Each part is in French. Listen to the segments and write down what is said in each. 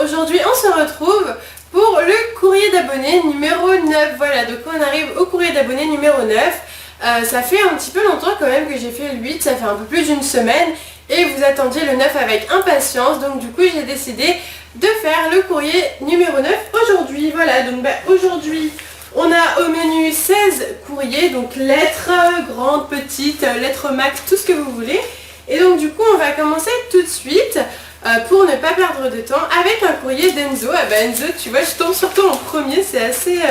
aujourd'hui on se retrouve pour le courrier d'abonnés numéro 9. Voilà, donc on arrive au courrier d'abonnés numéro 9. Ça fait un petit peu longtemps quand même que j'ai fait le 8, ça fait un peu plus d'une semaine. Et vous attendiez le 9 avec impatience, donc du coup j'ai décidé de faire le courrier numéro 9 aujourd'hui. Voilà, donc aujourd'hui on a au menu 16 courriers, donc lettres grandes, petites, lettres max, tout ce que vous voulez. Et donc du coup on va commencer tout de suite pour ne pas perdre de temps avec un courrier d'Enzo. Ah bah Enzo, tu vois, je tombe surtout en premier, c'est assez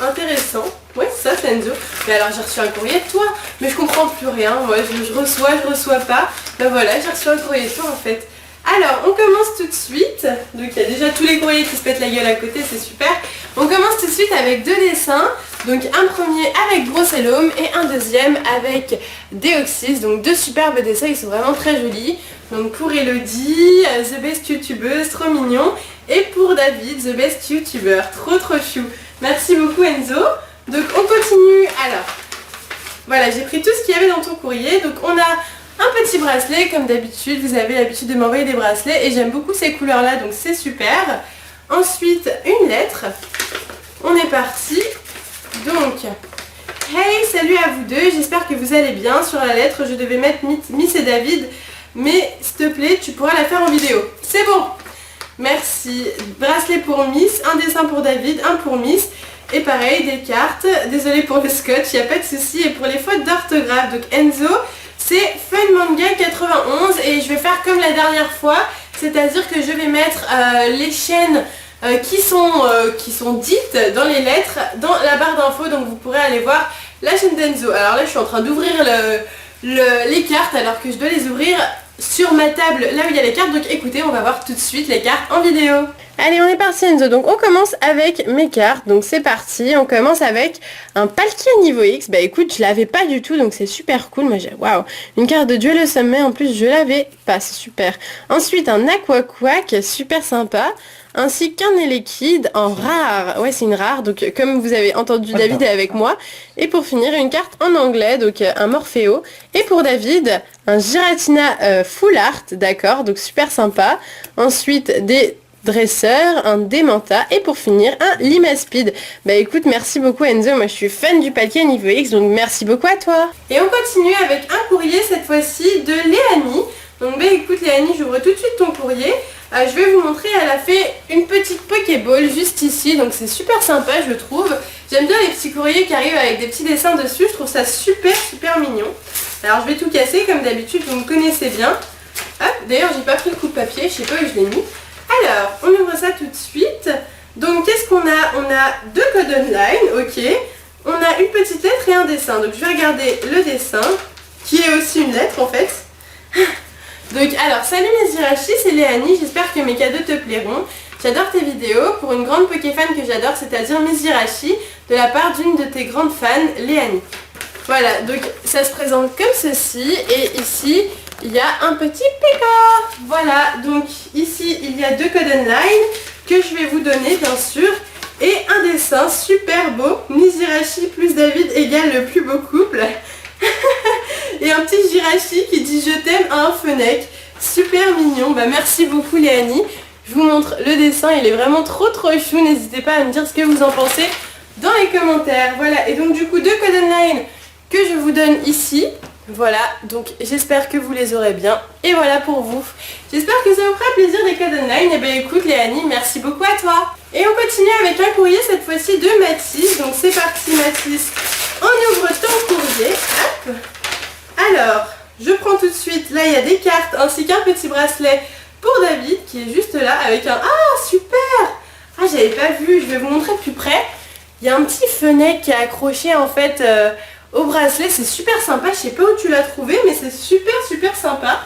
intéressant. Ouais, ça c'est Enzo. Mais alors j'ai reçu un courrier de toi, mais je comprends plus rien. Moi je reçois pas. Ben voilà, j'ai reçu un courrier de toi en fait. Alors on commence tout de suite. Donc il y a déjà tous les courriers qui se pètent la gueule à côté, c'est super. On commence tout de suite avec deux dessins. Donc un premier avec Brocellum et un deuxième avec Deoxys. Donc deux superbes dessins, ils sont vraiment très jolis. Donc pour Elodie, The Best YouTubeuse, trop mignon. Et pour David, The Best YouTuber, trop chou. Merci beaucoup Enzo. Donc on continue. Alors, voilà, j'ai pris tout ce qu'il y avait dans ton courrier. Donc on a un petit bracelet, comme d'habitude. Vous avez l'habitude de m'envoyer des bracelets et j'aime beaucoup ces couleurs-là, donc c'est super. Ensuite, une lettre. On est parti. Donc, hey, salut à vous deux, j'espère que vous allez bien. Sur la lettre, je devais mettre Miss et David, mais s'il te plaît, tu pourras la faire en vidéo. C'est bon. Merci. Bracelet pour Miss, un dessin pour David, un pour Miss. Et pareil, des cartes. Désolée pour le scotch, il n'y a pas de souci. Et pour les fautes d'orthographe, donc Enzo, c'est Fun Manga 91. Et je vais faire comme la dernière fois, c'est-à-dire que je vais mettre les chaînes qui sont dites dans les lettres, dans la barre d'infos. Donc vous pourrez aller voir la chaîne d'Enzo. Alors là, je suis en train d'ouvrir les cartes alors que je dois les ouvrir sur ma table, là où il y a les cartes. Donc écoutez, on va voir tout de suite les cartes en vidéo. Allez, on est parti Enzo, donc on commence avec mes cartes, donc c'est parti, on commence avec un Palkia niveau X. Bah écoute, je l'avais pas du tout, donc c'est super cool, moi j'ai, waouh, une carte de Duel au sommet, en plus je l'avais pas, c'est super. Ensuite un Aqua Quack, super sympa, ainsi qu'un Elekid en rare, ouais c'est une rare, donc comme vous avez entendu David est avec moi. Et pour finir une carte en anglais, donc un Morpheo. Et pour David, un Giratina Full Art, d'accord, donc super sympa. Ensuite des dresseur, un Démenta et pour finir un Limaspeed. Bah écoute, merci beaucoup Enzo, moi je suis fan du paquet niveau X, donc merci beaucoup à toi. Et on continue avec un courrier cette fois-ci de Léanie. Donc bah écoute Léanie, j'ouvre tout de suite ton courrier. Je vais vous montrer, elle a fait une petite Pokéball juste ici, donc c'est super sympa je trouve. J'aime bien les petits courriers qui arrivent avec des petits dessins dessus, je trouve ça super mignon. Alors je vais tout casser comme d'habitude, vous me connaissez bien. Hop, d'ailleurs j'ai pas pris le coup de papier, je sais pas où je l'ai mis. Alors, on ouvre ça tout de suite. Donc, qu'est-ce qu'on a? On a deux codes online, ok. On a une petite lettre et un dessin. Donc, je vais regarder le dessin, qui est aussi une lettre en fait. Donc, alors, salut mes Hirachi, c'est Léanie. J'espère que mes cadeaux te plairont. J'adore tes vidéos. Pour une grande Pokéfan que j'adore, c'est-à-dire Miss Hirachi, de la part d'une de tes grandes fans, Léanie. Voilà, donc ça se présente comme ceci. Et ici, il y a un petit pécor. Voilà, donc ici il y a deux codes online que je vais vous donner bien sûr. Et un dessin super beau. Miss Hirachi plus David égale le plus beau couple. Et un petit Hirachi qui dit je t'aime à un Fennec. Super mignon. Bah merci beaucoup Léanie. Je vous montre le dessin, il est vraiment trop chou. N'hésitez pas à me dire ce que vous en pensez dans les commentaires. Voilà, et donc du coup deux codes online que je vous donne ici. Voilà, donc j'espère que vous les aurez bien. Et voilà pour vous. J'espère que ça vous fera plaisir des codes online. Et bien écoute Léanie, merci beaucoup à toi. Et on continue avec un courrier cette fois-ci de Mathis. Donc c'est parti Mathis. On ouvre ton courrier. Hop. Alors, je prends tout de suite. Là il y a des cartes ainsi qu'un petit bracelet pour David qui est juste là avec un... Ah super. Ah j'avais pas vu, je vais vous montrer de plus près. Il y a un petit Fennec qui est accroché en fait... au bracelet, c'est super sympa, je sais pas où tu l'as trouvé mais c'est super sympa.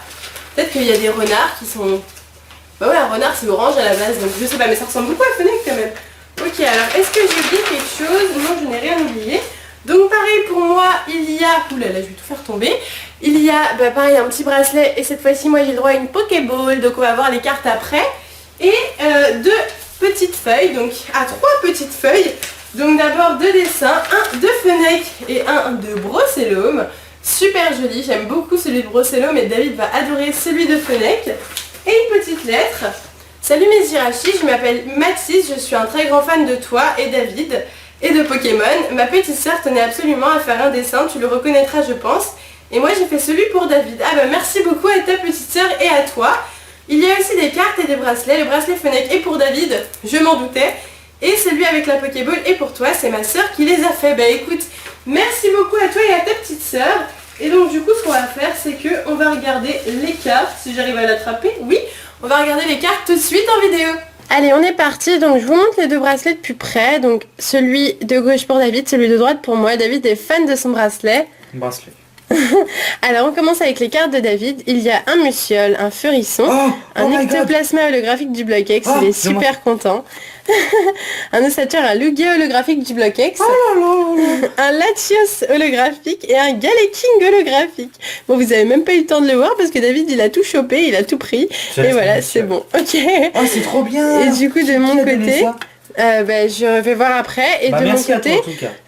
Peut-être qu'il y a des renards qui sont... Bah ouais, un renard c'est orange à la base, donc je sais pas, mais ça ressemble beaucoup à Fennec quand même. Ok, alors est-ce que j'ai oublié quelque chose? Non, je n'ai rien oublié. Donc pareil pour moi, il y a... Ouh là là, je vais tout faire tomber. Il y a, bah pareil, un petit bracelet et cette fois-ci moi j'ai le droit à une Pokéball, donc on va voir les cartes après. Et deux petites feuilles, donc à trois petites feuilles. Donc d'abord deux dessins, un de Fennec et un de Brocellum. Super joli, j'aime beaucoup celui de Brocellum et David va adorer celui de Fennec. Et une petite lettre. Salut mes Jirachi, je m'appelle Mathis, je suis un très grand fan de toi et David et de Pokémon. Ma petite sœur tenait absolument à faire un dessin, tu le reconnaîtras je pense. Et moi j'ai fait celui pour David. Ah bah merci beaucoup à ta petite sœur et à toi. Il y a aussi des cartes et des bracelets. Le bracelet Fennec est pour David, je m'en doutais. Et celui avec la Pokéball est pour toi, c'est ma sœur qui les a fait. Bah écoute, merci beaucoup à toi et à ta petite sœur. Et donc du coup ce qu'on va faire c'est que on va regarder les cartes, si j'arrive à l'attraper, oui. On va regarder les cartes tout de suite en vidéo. Allez, on est parti, donc je vous montre les deux bracelets de plus près. Donc celui de gauche pour David, celui de droite pour moi. David est fan de son bracelet. Bracelet. Alors on commence avec les cartes de David. Il y a un Musiole, un Furisson, un Ectoplasma holographique du bloc X, il est super content. Un Ossature, un Lugia holographique du bloc X, un Latios holographique et un Galeking holographique. Bon, vous avez même pas eu le temps de le voir parce que David il a tout chopé, il a tout pris. Et voilà, c'est bon. Ok. Oh, c'est trop bien. Et du coup de mon côté... je vais voir après. Et de mon côté,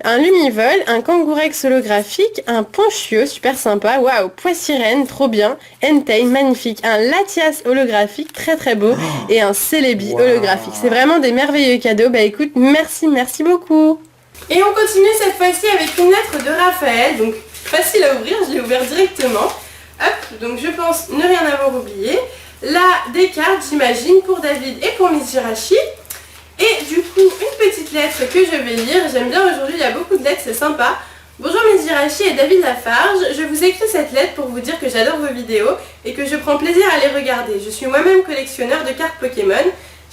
un Lumivol, un Kangourex holographique, un Ponchio, super sympa, waouh, Poissirène, trop bien, Entei, magnifique, un Latias holographique, très très beau, et un Celebi holographique. C'est vraiment des merveilleux cadeaux. Bah écoute, merci beaucoup. Et on continue cette fois-ci avec une lettre de Raphaël, donc facile à ouvrir, je l'ai ouvert directement. Hop, donc je pense ne rien avoir oublié. Là, des cartes, j'imagine, pour David et pour Miss Jirachi. Et du coup, une petite lettre que je vais lire. J'aime bien aujourd'hui, il y a beaucoup de lettres, c'est sympa. Bonjour mes Jirachi et David Lafarge. Je vous écris cette lettre pour vous dire que j'adore vos vidéos et que je prends plaisir à les regarder. Je suis moi-même collectionneur de cartes Pokémon.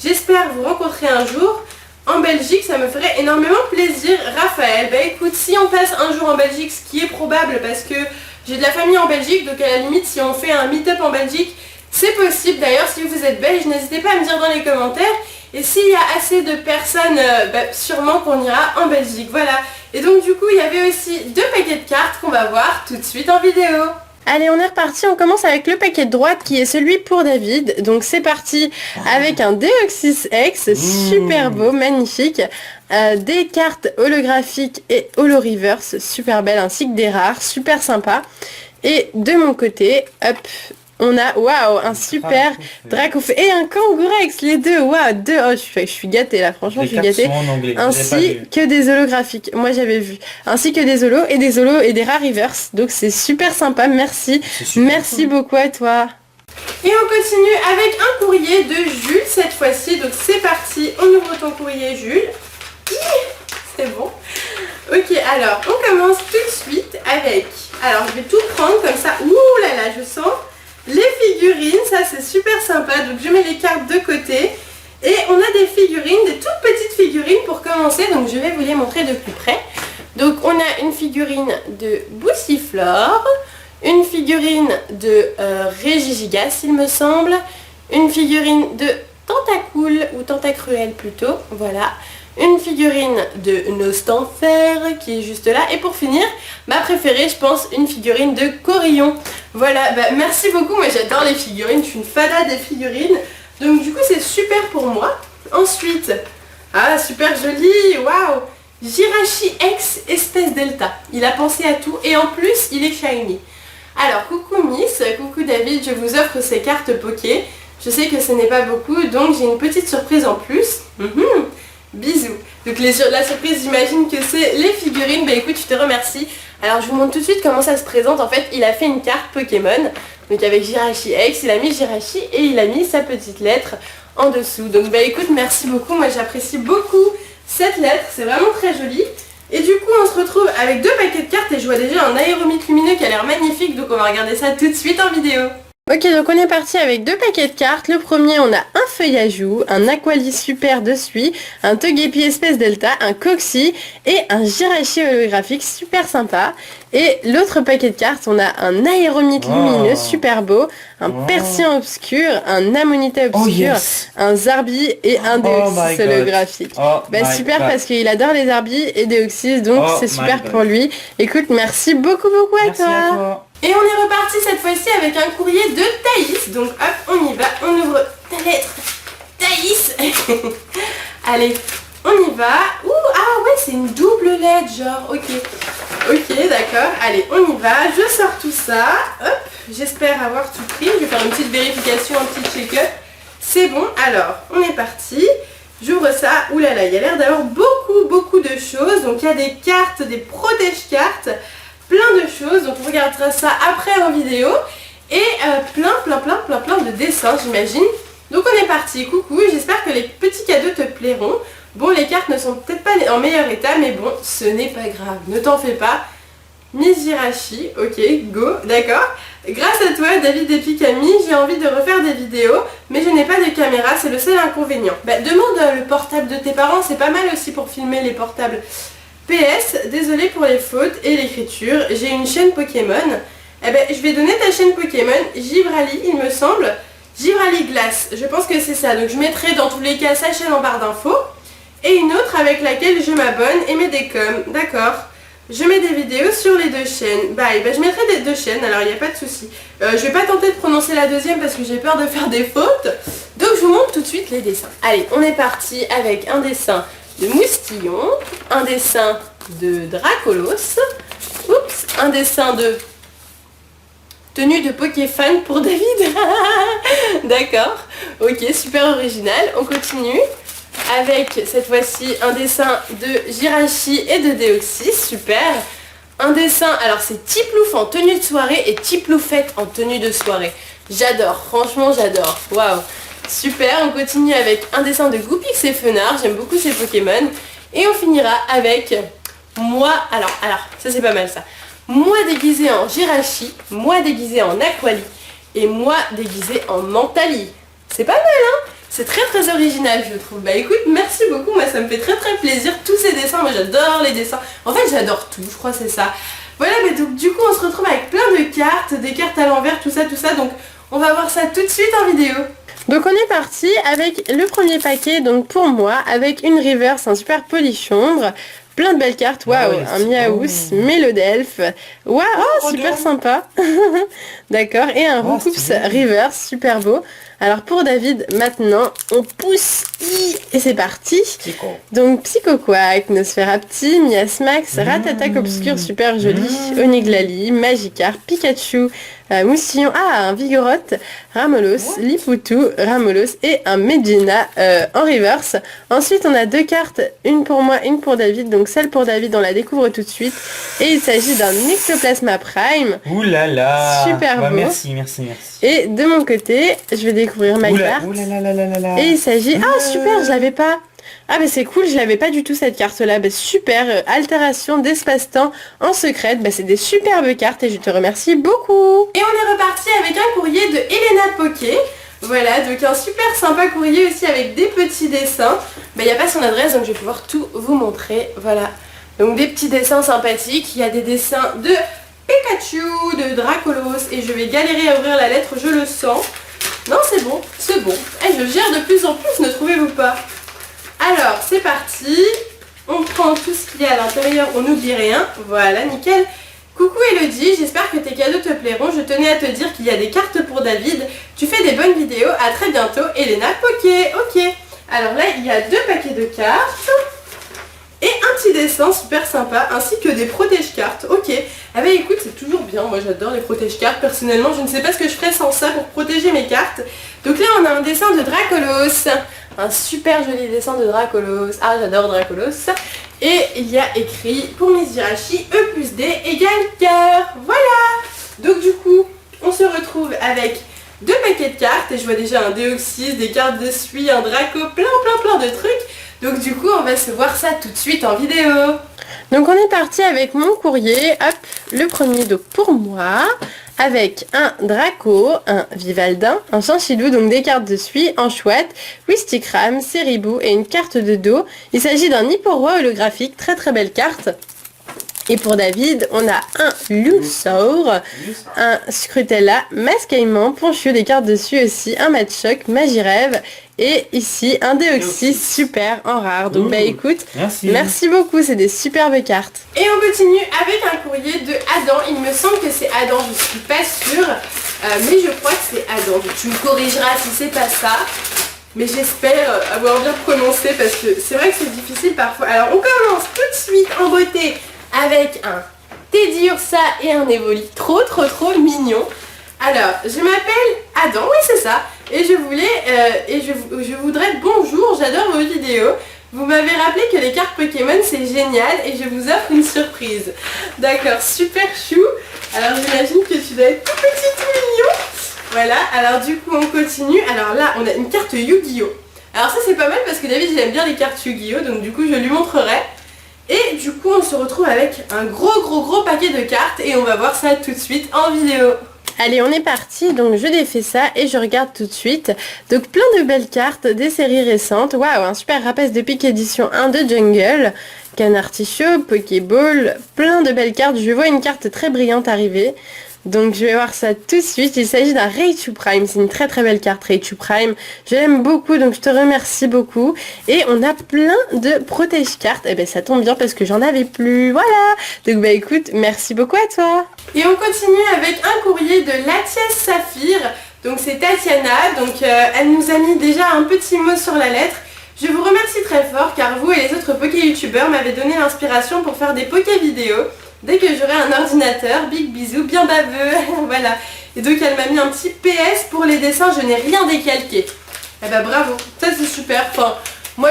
J'espère vous rencontrer un jour en Belgique, ça me ferait énormément plaisir. Raphaël, bah écoute, si on passe un jour en Belgique, ce qui est probable parce que j'ai de la famille en Belgique, donc à la limite, si on fait un meet-up en Belgique, c'est possible. D'ailleurs, si vous êtes belge, n'hésitez pas à me dire dans les commentaires. Et s'il y a assez de personnes, sûrement qu'on ira en Belgique, voilà. Et donc du coup, il y avait aussi 2 paquets de cartes qu'on va voir tout de suite en vidéo. Allez, on est reparti, on commence avec le paquet de droite qui est celui pour David. Donc c'est parti avec un Deoxys X, super beau, magnifique. Des cartes holographiques et holo-reverse, super belles, ainsi que des rares, super sympa. Et de mon côté, hop, on a, waouh, un super Dracofeu et un Kangourex, les deux, waouh, deux, oh, je suis gâtée là, franchement, je suis gâtée. Ainsi que des holographiques, moi j'avais vu, ainsi que des holos et des rares reverse, donc c'est super sympa, merci, merci beaucoup à toi. Et on continue avec un courrier de Jules cette fois-ci, donc c'est parti, on ouvre ton courrier Jules. C'est bon. Ok, alors on commence tout de suite avec, alors je vais tout prendre comme ça, ouh là là, je sens... Les figurines, ça c'est super sympa, donc je mets les cartes de côté. Et on a des figurines, des toutes petites figurines pour commencer, donc je vais vous les montrer de plus près. Donc on a une figurine de Boussiflore, une figurine de Régigigas il me semble, une figurine de Tentacool ou Tentacruel plutôt, voilà. Une figurine de Nostanfer qui est juste là. Et pour finir, ma préférée, je pense, une figurine de Corillon. Voilà, bah, merci beaucoup. Moi, j'adore les figurines. Je suis une fada des figurines. Donc, du coup, c'est super pour moi. Ensuite, ah, super joli. Waouh! Jirachi X espèce Delta. Il a pensé à tout. Et en plus, il est shiny. Alors, coucou Miss, coucou David. Je vous offre ces cartes Poké. Je sais que ce n'est pas beaucoup. Donc, j'ai une petite surprise en plus. Bisous. Donc la surprise, j'imagine que c'est les figurines. Bah écoute, je te remercie. Alors je vous montre tout de suite comment ça se présente. En fait, il a fait une carte Pokémon. Donc avec Jirachi X, il a mis Jirachi et il a mis sa petite lettre en dessous. Donc bah écoute, merci beaucoup. Moi j'apprécie beaucoup cette lettre. C'est vraiment très joli. Et du coup, on se retrouve avec 2 paquets de cartes et je vois déjà un aéromite lumineux qui a l'air magnifique. Donc on va regarder ça tout de suite en vidéo. Ok, donc on est parti avec 2 paquets de cartes. Le premier, on a un Feuillajou, un Aqualis Super de Suie, un Togepi Espèce Delta, un Coxy et un Jirachi holographique super sympa. Et l'autre paquet de cartes, on a un Aéromite lumineux super beau, un Persian obscur, un Amonita obscur, un Zarbi et un Deoxys holographique. Bah super parce qu'il adore les Zarbi et Deoxys, donc c'est super pour lui. Écoute, merci beaucoup à toi. Et on est reparti cette fois-ci avec un courrier de Thaïs. Donc hop, on y va, on ouvre ta lettre. Thaïs. Allez, on y va. Ouh, ah ouais, c'est une double lettre, genre, ok. Ok, d'accord. Allez, on y va. Je sors tout ça. Hop. j'espère avoir tout pris. Je vais faire une petite vérification, un petit check-up. C'est bon, alors, on est parti. J'ouvre ça. Ouh là là, il y a l'air d'avoir beaucoup de choses. Donc, il y a des cartes, des protège-cartes, plein de choses. Donc, on regardera ça après en vidéo. Et plein de dessins, j'imagine. Donc, on est parti. Coucou, j'espère que les petits cadeaux te plairont. Bon, les cartes ne sont peut-être pas en meilleur état, mais bon, ce n'est pas grave. Ne t'en fais pas. Mizirashi, ok, go, d'accord. Grâce à toi, David et Pikami, j'ai envie de refaire des vidéos, mais je n'ai pas de caméra, c'est le seul inconvénient. Bah, demande le portable de tes parents, c'est pas mal aussi pour filmer les portables. PS, désolé pour les fautes et l'écriture, j'ai une chaîne Pokémon. Eh ben, je vais donner ta chaîne Pokémon, Givrali, il me semble. Givrali Glace, je pense que c'est ça. Donc je mettrai dans tous les cas sa chaîne en barre d'infos. Et une autre avec laquelle je m'abonne et mets des coms, d'accord. Je mets des vidéos sur les deux chaînes. Bye. Bah, je mettrai des deux chaînes, alors il n'y a pas de souci. Je vais pas tenter de prononcer la deuxième parce que j'ai peur de faire des fautes. Donc je vous montre tout de suite les dessins. Allez, on est parti avec un dessin de Moustillon, un dessin de Dracolos, oups, un dessin de tenue de Pokéfan pour David. D'accord, ok, super original. On continue avec cette fois-ci un dessin de Jirachi et de Deoxys, super. Un dessin, alors c'est Tiplouf en tenue de soirée et Tiploufette en tenue de soirée. J'adore, franchement j'adore, waouh. Super, on continue avec un dessin de Goupix et Fenard, j'aime beaucoup ces Pokémon. Et on finira avec moi, alors ça c'est pas mal ça. Moi déguisé en Jirachi, moi déguisé en Aquali et moi déguisé en Mentali. C'est pas mal hein. C'est très original je trouve. Bah écoute, merci beaucoup, moi ça me fait très plaisir tous ces dessins, moi j'adore les dessins. En fait j'adore tout, je crois que c'est ça. Voilà, mais donc du coup on se retrouve avec plein de cartes, des cartes à l'envers, tout ça, donc on va voir ça tout de suite en vidéo. Donc on est parti avec le premier paquet, donc pour moi, avec une reverse, un super polichombre, plein de belles cartes, waouh, ouais, un Miaous, Mélodelphe, waouh, oh, super sympa, d'accord, et un Roucoups reverse, super beau. Alors pour David, maintenant, on pousse, et c'est parti. Donc Psychoquack, Nosferapti, Miasmax, Ratatac Obscur, super joli, Oniglali, Magikarp, Pikachu, Moustillon, un Vigoroth, Ramolos, Lipoutou, Ramolos et un Medina en reverse. Ensuite on a deux cartes, une pour moi, une pour David. Donc celle pour David on la découvre tout de suite. Et il s'agit d'un Ectoplasma Prime. Ouh là là. Super beau. Merci. Et de mon côté, je vais découvrir ma carte. Ouh là là. Et il s'agit... Ah super, je l'avais pas. Ah bah c'est cool, je l'avais pas du tout cette carte là, bah super, altération d'espace-temps en secret, bah c'est des superbes cartes et je te remercie beaucoup. Et on est reparti avec un courrier de Elena Poké, voilà, donc un super sympa courrier aussi avec des petits dessins, bah il n'y a pas son adresse donc je vais pouvoir tout vous montrer, voilà. Donc des petits dessins sympathiques, il y a des dessins de Pikachu, de Dracolos et je vais galérer à ouvrir la lettre, je le sens. Non c'est bon, et je gère de plus en plus, ne trouvez-vous pas? Alors, c'est parti. On prend tout ce qu'il y a à l'intérieur, on n'oublie rien. Voilà, nickel. Coucou Elodie, j'espère que tes cadeaux te plairont. Je tenais à te dire qu'il y a des cartes pour David. Tu fais des bonnes vidéos. À très bientôt, Elena Poké. Ok. Alors là, il y a deux paquets de cartes. Et un petit dessin super sympa, ainsi que des protège-cartes. Ok. Ah bah écoute, c'est toujours bien. Moi, j'adore les protège-cartes. Personnellement, je ne sais pas ce que je ferais sans ça pour protéger mes cartes. Donc là, on a un dessin de Dracolos. Un super joli dessin de Dracolos. Ah, j'adore Dracolos. Et il y a écrit pour Mizirachi, E plus D égale cœur. Voilà. Donc du coup, on se retrouve avec deux paquets de cartes. Et je vois déjà un Deoxys, des cartes de suie, un Draco, plein de trucs. Donc du coup, on va se voir ça tout de suite en vidéo. Donc on est parti avec mon courrier. Hop, le premier donc pour moi. Avec un Draco, un Vivaldin, un Chinchillou, donc des cartes de suie, un chouette, Wistikram, Ceribou et une carte de dos. Il s'agit d'un Hipporoi holographique, très belle carte. Et pour David, on a un Lusaur, un Scrutella, Mascaïman, Ponchieux, des cartes dessus aussi, un Machoc, Magirève et ici un Deoxys super en rare. Donc bah écoute, merci beaucoup, c'est des superbes cartes. Et on continue avec un courrier de Adam, il me semble que c'est Adam, je suis pas sûre, mais je crois que c'est Adam. Donc tu me corrigeras si c'est pas ça. Mais j'espère avoir bien prononcé parce que c'est vrai que c'est difficile parfois. Alors on commence tout de suite en beauté avec un Teddy Ursa et un Evoli trop mignon. Alors, je m'appelle Adam, oui c'est ça, et je voudrais bonjour, j'adore vos vidéos. Vous m'avez rappelé que les cartes Pokémon c'est génial et je vous offre une surprise. D'accord, super chou. Alors j'imagine que tu dois être tout petit, tout mignon. Voilà, alors du coup on continue. Alors là on a une carte Yu-Gi-Oh! Alors ça c'est pas mal parce que David il aime bien les cartes Yu-Gi-Oh! Donc du coup je lui montrerai. Et du coup on se retrouve avec un gros paquet de cartes et on va voir ça tout de suite en vidéo. Allez, on est parti, donc je défais ça et je regarde tout de suite. Donc plein de belles cartes des séries récentes. Waouh, un super rapace de pique édition 1 de Jungle, Canard Tichot, Pokéball, plein de belles cartes. Je vois une carte très brillante arriver. Donc je vais voir ça tout de suite. Il s'agit d'un Raichu Prime. C'est une très belle carte Raichu Prime. Je l'aime beaucoup, donc je te remercie beaucoup. Et on a plein de protège cartes. Et ben ça tombe bien parce que j'en avais plus. Voilà. Donc bah écoute, merci beaucoup à toi. Et on continue avec un courrier de Latias Saphir. Donc c'est Tatiana. Donc elle nous a mis déjà un petit mot sur la lettre. Je vous remercie très fort car vous et les autres Poké youtubeurs m'avez donné l'inspiration pour faire des Poké vidéos. Dès que j'aurai un ordinateur, big bisous, bien baveux, voilà. Et donc elle m'a mis un petit PS pour les dessins, je n'ai rien décalqué. Eh ben bravo, ça c'est super. Enfin, moi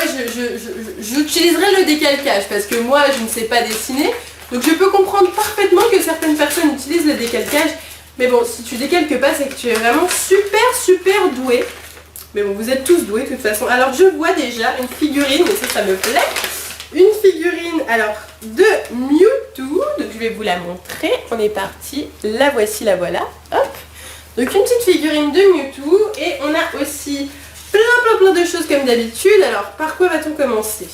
j'utiliserai le décalcage parce que moi je ne sais pas dessiner. Donc je peux comprendre parfaitement que certaines personnes utilisent le décalcage. Mais bon, si tu décalques pas, c'est que tu es vraiment super doué. Mais bon, vous êtes tous doués de toute façon. Alors je vois déjà une figurine, et ça me plaît. Une figurine, alors, de Mewtwo, donc je vais vous la montrer, on est parti, la voici, la voilà, hop. Donc une petite figurine de Mewtwo, et on a aussi plein de choses comme d'habitude. Alors, par quoi va-t-on commencer?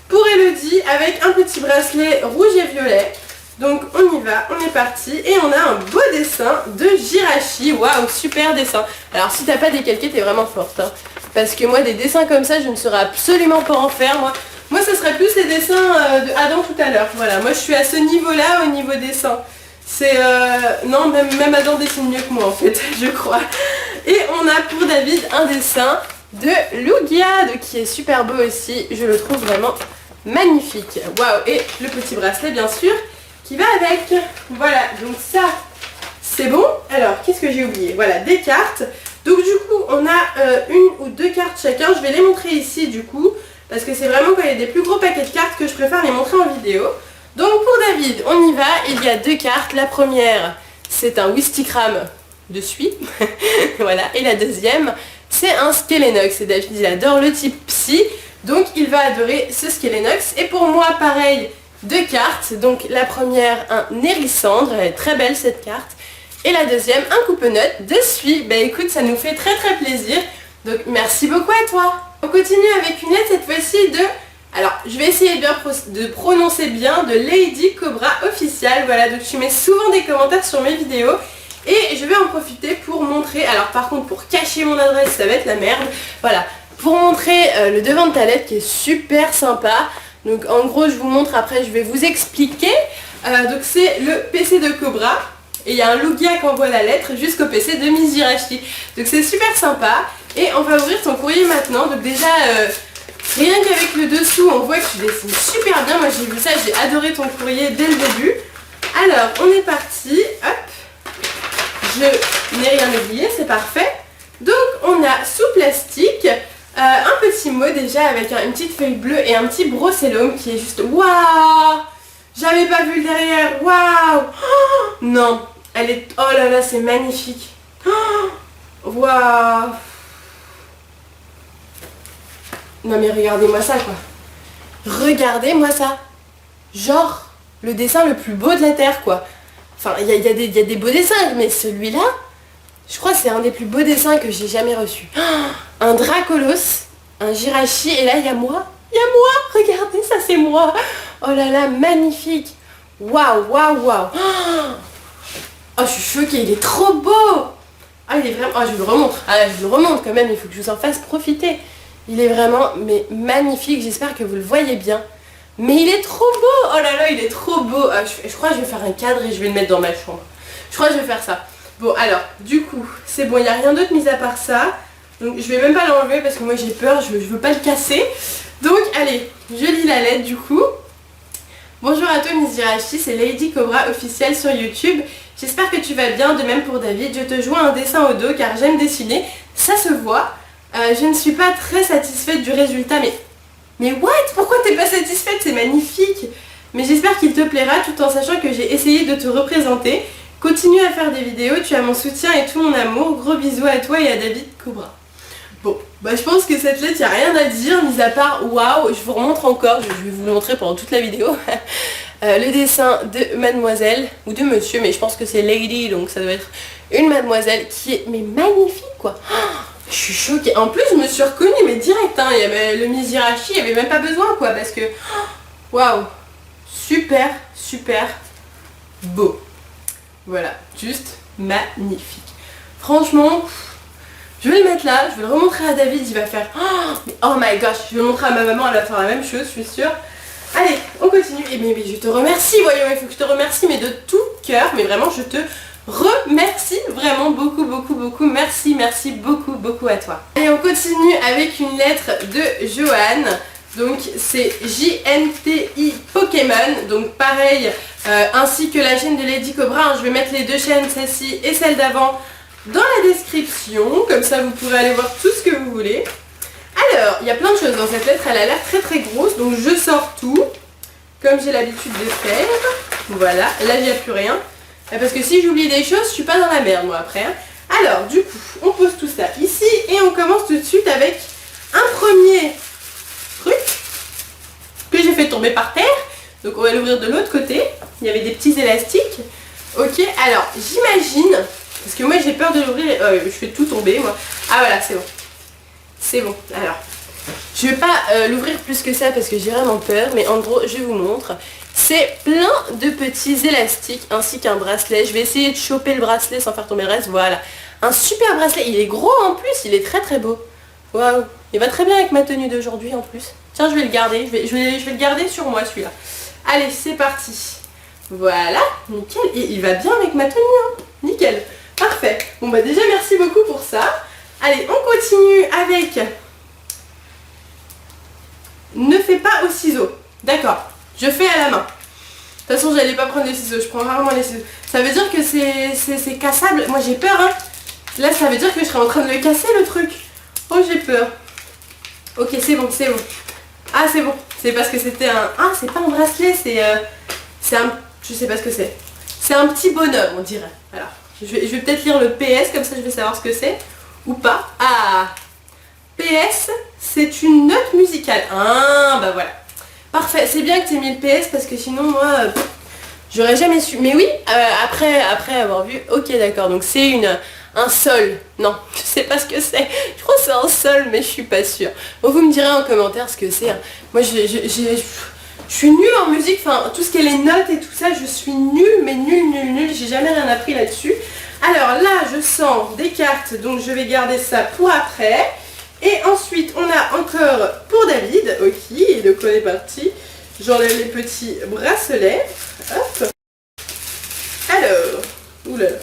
Pour Elodie, avec un petit bracelet rouge et violet, donc on y va, on est parti, et on a un beau dessin de Jirachi, waouh, super dessin. Alors si t'as pas décalqué, t'es vraiment forte, hein, parce que moi des dessins comme ça, je ne saurais absolument pas en faire, Moi ce serait plus les dessins de Adam tout à l'heure, voilà, moi je suis à ce niveau-là au niveau dessin. C'est non, même Adam dessine mieux que moi en fait, je crois. Et on a pour David un dessin de Lugia, qui est super beau aussi, je le trouve vraiment magnifique. Waouh, et le petit bracelet bien sûr, qui va avec. Voilà, donc ça c'est bon. Alors, qu'est-ce que j'ai oublié? Voilà, des cartes. Donc du coup, on a une ou deux cartes chacun, je vais les montrer ici du coup. Parce que c'est vraiment quand il y a des plus gros paquets de cartes que je préfère les montrer en vidéo. Donc pour David, on y va, il y a deux cartes. La première, c'est un Wistikram de Suie. Voilà. Et la deuxième, c'est un Skelenox. Et David, il adore le type Psy. Donc il va adorer ce Skelenox. Et pour moi, pareil, deux cartes. Donc la première, un Nérissandre. Elle est très belle cette carte. Et la deuxième, un Coupenot de Suie. Bah écoute, ça nous fait très plaisir. Donc merci beaucoup à toi. On continue avec une lettre cette fois-ci de... Alors, je vais essayer de prononcer bien, de Lady Cobra Official. Voilà, donc je mets souvent des commentaires sur mes vidéos. Et je vais en profiter pour montrer... Alors par contre, pour cacher mon adresse, ça va être la merde. Voilà, pour montrer le devant de ta lettre qui est super sympa. Donc en gros, je vous montre après, je vais vous expliquer. Donc c'est le PC de Cobra. Et il y a un Lugia qui envoie la lettre jusqu'au PC de Miss Jirachi. Donc c'est super sympa. Et on va ouvrir ton courrier maintenant. Donc déjà, rien qu'avec le dessous, on voit que tu dessines super bien. Moi j'ai vu ça, j'ai adoré ton courrier dès le début. Alors, on est parti. Hop. Je n'ai rien oublié, c'est parfait. Donc on a sous plastique un petit mot déjà avec une petite feuille bleue et un petit brossellum qui est juste... Waouh! J'avais pas vu le derrière. Waouh! Oh, non, elle est... Oh là là, c'est magnifique. Waouh! Non mais regardez-moi ça quoi. Regardez-moi ça. Genre le dessin le plus beau de la Terre quoi. Enfin il y a des beaux dessins mais celui-là, je crois que c'est un des plus beaux dessins que j'ai jamais reçu. Un Dracolos, un Jirachi et là il y a moi. Il y a moi. Regardez ça c'est moi. Oh là là magnifique. Waouh waouh waouh. Oh je suis choquée, il est trop beau. Ah il est vraiment... Ah je vous le remontre. Ah je vous le remontre quand même, il faut que je vous en fasse profiter. Il est vraiment magnifique, j'espère que vous le voyez bien. Mais il est trop beau. Oh là là, il est trop beau. Je crois que je vais faire un cadre et je vais le mettre dans ma chambre. Je crois que je vais faire ça. Bon alors, du coup, c'est bon, il n'y a rien d'autre mis à part ça. Donc je vais même pas l'enlever parce que moi j'ai peur, je veux pas le casser. Donc allez, je lis la lettre du coup. Bonjour à toi Miss Jirachi, c'est Lady Cobra officielle sur YouTube. J'espère que tu vas bien, de même pour David. Je te joins un dessin au dos car j'aime dessiner, ça se voit. Je ne suis pas très satisfaite du résultat, mais what? Pourquoi t'es pas satisfaite? C'est magnifique. Mais j'espère qu'il te plaira tout en sachant que j'ai essayé de te représenter. Continue à faire des vidéos, tu as mon soutien et tout mon amour. Gros bisous à toi et à David Cobra. Bon, bah je pense que cette lettre, il n'y a rien à dire, mis à part waouh, je vous remontre encore, je vais vous le montrer pendant toute la vidéo. Le dessin de mademoiselle, ou de monsieur, mais je pense que c'est lady, donc ça doit être une mademoiselle qui est mais magnifique quoi. Je suis choquée. En plus, je me suis reconnue, mais direct, hein. Il y avait le Miss Jirachi, il n'y avait même pas besoin quoi, parce que waouh, super, super beau. Voilà, juste magnifique. Franchement, je vais le mettre là, je vais le remontrer à David, il va faire oh my gosh, je vais le montrer à ma maman, elle va faire la même chose, je suis sûre. Allez, on continue. Et mais je te remercie, voyons, il faut que je te remercie, mais de tout cœur, mais vraiment je te remercie vraiment beaucoup, beaucoup, beaucoup. Merci, merci beaucoup, beaucoup à toi. Et on continue avec une lettre de Joanne. Donc c'est JNTI Pokémon, donc pareil, ainsi que la chaîne de Lady Cobra, hein. Je vais mettre les deux chaînes, celle-ci et celle d'avant, dans la description, comme ça vous pourrez aller voir tout ce que vous voulez. Alors, il y a plein de choses dans cette lettre, elle a l'air très très grosse, donc je sors tout, comme j'ai l'habitude de faire. Voilà, là il n'y a plus rien, parce que si j'oublie des choses, je suis pas dans la merde moi après. Alors, du coup, on pose tout ça ici, et on commence tout de suite avec un premier truc que j'ai fait tomber par terre. Donc on va l'ouvrir de l'autre côté, il y avait des petits élastiques. Ok, alors j'imagine... Parce que moi j'ai peur de l'ouvrir, je fais tout tomber moi. Ah voilà, c'est bon. C'est bon, alors. Je vais pas l'ouvrir plus que ça parce que j'ai vraiment peur, mais en gros je vous montre. C'est plein de petits élastiques ainsi qu'un bracelet. Je vais essayer de choper le bracelet sans faire tomber le reste, voilà. Un super bracelet, il est gros en plus, il est très très beau. Waouh, il va très bien avec ma tenue d'aujourd'hui en plus. Tiens, je vais le garder, je vais le garder sur moi celui-là. Allez, c'est parti. Voilà, nickel, et il va bien avec ma tenue, hein. Nickel. Parfait. Bon bah déjà merci beaucoup pour ça. Allez, on continue avec... Ne fais pas au ciseau. D'accord. Je fais à la main. De toute façon, j'allais pas prendre les ciseaux. Je prends rarement les ciseaux. Ça veut dire que c'est cassable. Moi j'ai peur, hein. Là, ça veut dire que je serais en train de le casser le truc. Oh, j'ai peur. Ok, c'est bon, c'est bon. Ah, c'est bon. C'est parce que c'était un... Ah, c'est pas un bracelet, c'est un... Je sais pas ce que c'est. C'est un petit bonhomme, on dirait. Alors. Je vais peut-être lire le PS, comme ça je vais savoir ce que c'est. Ou pas. Ah, PS, c'est une note musicale. Ah, bah voilà. Parfait, c'est bien que tu aies mis le PS parce que sinon moi, j'aurais jamais su. Mais oui, après avoir vu, ok d'accord, donc c'est un sol. Non, je sais pas ce que c'est. Je crois que c'est un sol, mais je suis pas sûre. Bon, vous me direz en commentaire ce que c'est. Hein. Moi, je suis nulle en musique, enfin tout ce qui est les notes et tout ça, je suis nulle, mais nulle, j'ai jamais rien appris là-dessus. Alors là, je sens des cartes, donc je vais garder ça pour après. Et ensuite, on a encore pour David, ok, donc on est parti. J'enlève les petits bracelets. Hop. Alors, oulala.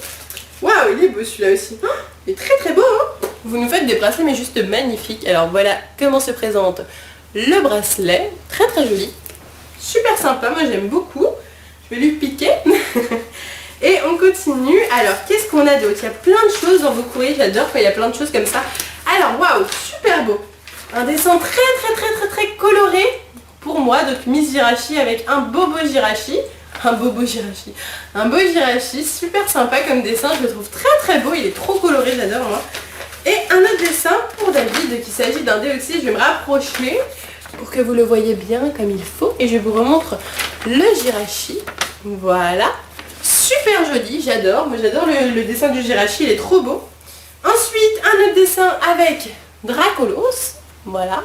Waouh, il est beau celui-là aussi. Oh, il est très très beau, hein. Vous nous faites des bracelets, mais juste magnifiques. Alors voilà comment se présente le bracelet. Très très joli. Super sympa, moi j'aime beaucoup. Je vais lui piquer. Et on continue. Alors, qu'est-ce qu'on a d'autre? Il y a plein de choses dans vos courriers. J'adore quand il y a plein de choses comme ça. Alors, waouh, super beau. Un dessin très coloré pour moi. Donc, Miss Jirachi avec un bobo Jirachi. Un beau Jirachi. Super sympa comme dessin. Je le trouve très beau. Il est trop coloré, j'adore moi. Et un autre dessin pour David, qu'il s'agit d'un dé aussi. Je vais me rapprocher pour que vous le voyez bien comme il faut. Et je vous remontre le Jirachi. Voilà. Super joli, j'adore. Moi j'adore le dessin du Jirachi, il est trop beau. Ensuite, un autre dessin avec Dracolos. Voilà.